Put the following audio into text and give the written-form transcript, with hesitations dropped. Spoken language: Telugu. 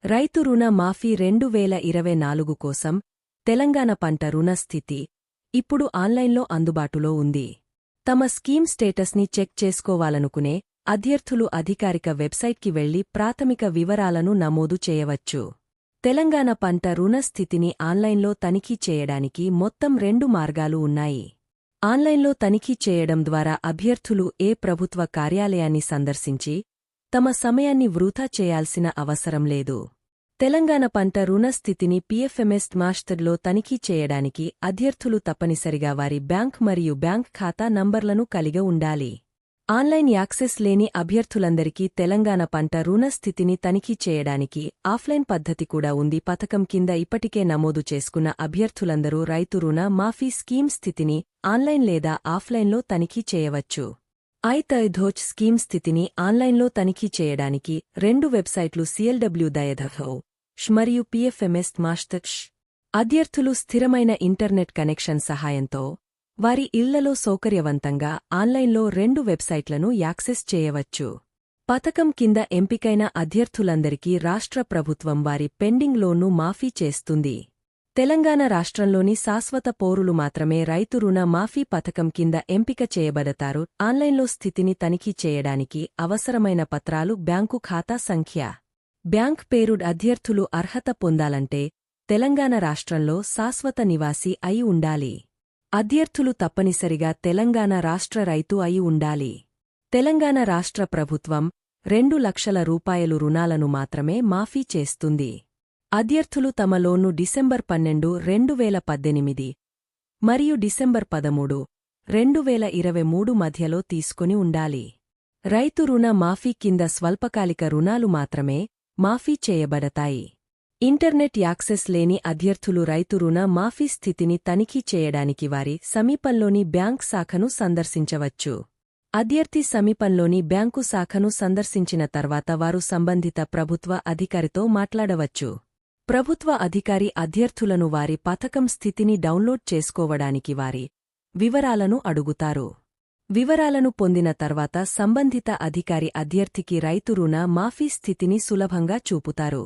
రైతు రుణ మాఫీ 2024 కోసం తెలంగాణ పంట రుణ స్థితి ఇప్పుడు ఆన్లైన్లో అందుబాటులో ఉంది. తమ స్కీమ్ స్టేటస్ని చెక్ చేసుకోవాలనుకునే అభ్యర్థులు అధికారిక వెబ్సైట్కి వెళ్లి ప్రాథమిక వివరాలను నమోదు చేయవచ్చు. తెలంగాణ పంట రుణ స్థితిని ఆన్లైన్లో తనిఖీ చేయడానికి మొత్తం 2 మార్గాలు ఉన్నాయి. ఆన్లైన్లో తనిఖీ చేయడం ద్వారా అభ్యర్థులు ఏ ప్రభుత్వ కార్యాలయాన్ని సందర్శించి తమ సమయాన్ని వృథా చేయాల్సిన అవసరం లేదు. తెలంగాణ పంట రుణ స్థితిని పీఎఫ్ఎంఎస్ మాస్టర్లో తనిఖీ చేయడానికి అభ్యర్థులు తప్పనిసరిగా వారి బ్యాంక్ మరియు బ్యాంక్ ఖాతా నంబర్లను కలిగి ఉండాలి. ఆన్లైన్ యాక్సెస్ లేని అభ్యర్థులందరికీ తెలంగాణ పంట రుణ స్థితిని తనిఖీ చేయడానికి ఆఫ్లైన్ పద్ధతి కూడా ఉంది. పథకం కింద ఇప్పటికే నమోదు చేసుకున్న అభ్యర్థులందరూ రైతు రుణ మాఫీ స్కీమ్ స్థితిని ఆన్లైన్ లేదా ఆఫ్లైన్లో తనిఖీ చేయవచ్చు. అయితే ధోచ్ స్కీమ్ స్థితిని ఆన్లైన్లో తనిఖీ చేయడానికి 2 వెబ్సైట్లు CLW-DAYDH మరియు PFMS మాస్టర్స్. అభ్యర్థులు స్థిరమైన ఇంటర్నెట్ కనెక్షన్ సహాయంతో వారి ఇళ్లలో సౌకర్యవంతంగా ఆన్లైన్లో 2 వెబ్సైట్లను యాక్సెస్ చేయవచ్చు. పథకం కింద ఎంపికైన అభ్యర్థులందరికీ రాష్ట్ర ప్రభుత్వం వారి పెండింగ్ లోన్ను మాఫీ చేస్తుంది. తెలంగాణ రాష్ట్రంలోని శాశ్వత పౌరులు మాత్రమే రైతు రుణ మాఫీ పథకం కింద ఎంపిక చేయబడతారు. ఆన్లైన్లో స్థితిని తనిఖీ చేయడానికి అవసరమైన పత్రాలు బ్యాంకు ఖాతా సంఖ్య, బ్యాంక్ పేరు. అభ్యర్థులు అర్హత పొందాలంటే తెలంగాణ రాష్ట్రంలో శాశ్వత నివాసి అయి ఉండాలి. అభ్యర్థులు తప్పనిసరిగా తెలంగాణ రాష్ట్ర రైతు అయి ఉండాలి. తెలంగాణ రాష్ట్ర ప్రభుత్వం 2 లక్షల రూపాయలు రుణాలను మాత్రమే మాఫీ చేస్తుంది. అభ్యర్థులు తమ లోన్ను డిసెంబర్ 12, 2018 మరియు డిసెంబర్ 13, 2023 మధ్యలో తీసుకొని ఉండాలి. రైతు రుణ మాఫీ కింద స్వల్పకాలిక రుణాలు మాత్రమే మాఫీ చేయబడతాయి. ఇంటర్నెట్ యాక్సెస్ లేని అభ్యర్థులు రైతు రుణ మాఫీ స్థితిని తనిఖీ చేయడానికి వారి సమీపంలోని బ్యాంక్ శాఖను సందర్శించవచ్చు. అభ్యర్థి సమీపంలోని బ్యాంకు శాఖను సందర్శించిన తర్వాత వారు సంబంధిత ప్రభుత్వ అధికారితో మాట్లాడవచ్చు. ప్రభుత్వ అధికారి అభ్యర్థులను వారి పథకం స్థితిని డౌన్లోడ్ చేసుకోవడానికి వారి వివరాలను అడుగుతారు. వివరాలను పొందిన తర్వాత సంబంధిత అధికారి అభ్యర్థికి రైతు రుణ మాఫీ స్థితిని సులభంగా చూపుతారు.